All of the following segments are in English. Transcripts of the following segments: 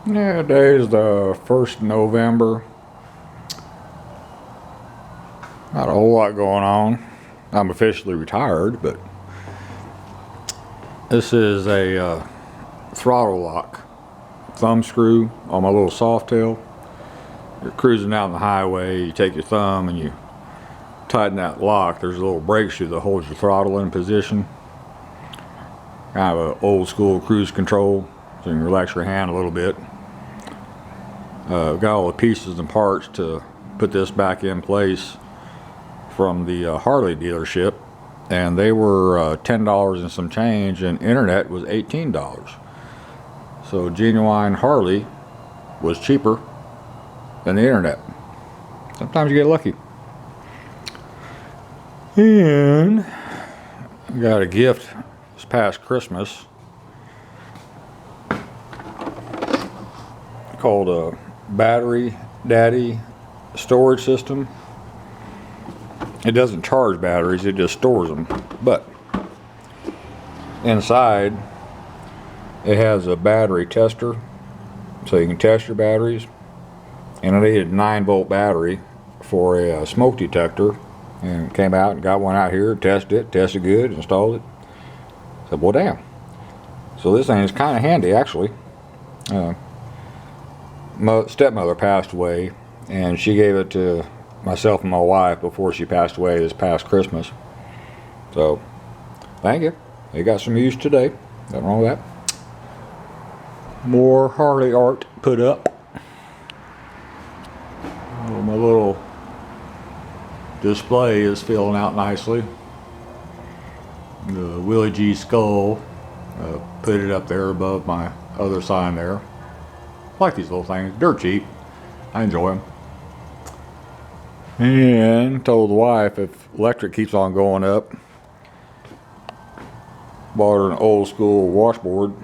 Yeah, today's the 1st of November. Not a whole lot going on. I'm officially retired, but this is a throttle lock thumb screw on my little Softail. You're cruising out on the highway, you take your thumb and you tighten that lock. There's a little brake shoe that holds your throttle in position. Kind of an old school cruise control, so you can relax your hand a little bit. Got all the pieces and parts to put this back in place from the Harley dealership, and they were $10 and some change, and internet was $18. So genuine Harley was cheaper than the internet. Sometimes you get lucky. And I got a gift this past Christmas called a Battery Daddy storage system. It doesn't charge batteries, it just stores them. But inside it has a battery tester, so you can test your batteries. And I needed a 9-volt battery for a smoke detector, and came out and got one out here, tested good, installed it. Said, well, damn. So this thing is kind of handy, actually. My stepmother passed away, and she gave it to myself and my wife before she passed away this past Christmas. So, thank you. They got some use today. Nothing wrong with that. More Harley art put up. Oh, my little display is filling out nicely. The Willie G skull. Put it up there above my other sign there. I like these little things. Dirt cheap. I enjoy them. And told the wife if electric keeps on going up, bought her an old school washboard.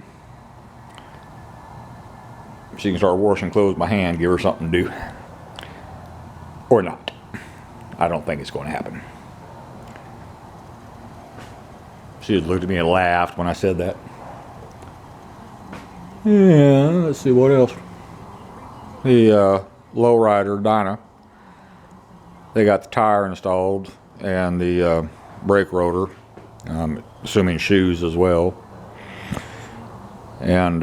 She can start washing clothes by hand, give her something to do. Or not. I don't think it's going to happen. She just looked at me and laughed when I said that. Yeah, let's see what else. The lowrider Dyna. They got the tire installed and the brake rotor. I'm assuming shoes as well. And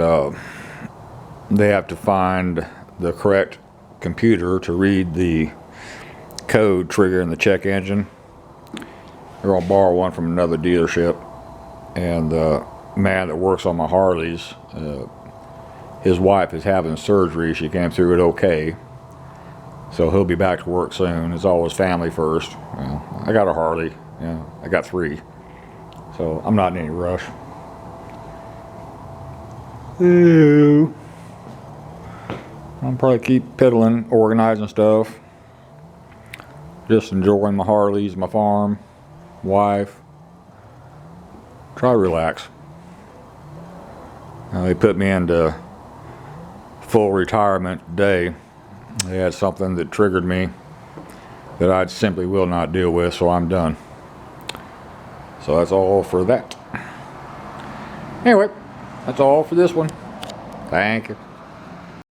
they have to find the correct computer to read the code triggering the check engine. They're gonna borrow one from another dealership, and the man that works on my Harleys, his wife is having surgery. She came through it okay, so he'll be back to work soon. It's always family first. Well, I got a Harley. Yeah, I got 3, so I'm not in any rush. Ew. I'll probably keep piddling, organizing stuff. Just enjoying my Harleys, my farm, wife. Try to relax. They put me into full retirement today. They had something that triggered me that I simply will not deal with, so I'm done. So that's all for that. Anyway, that's all for this one. Thank you.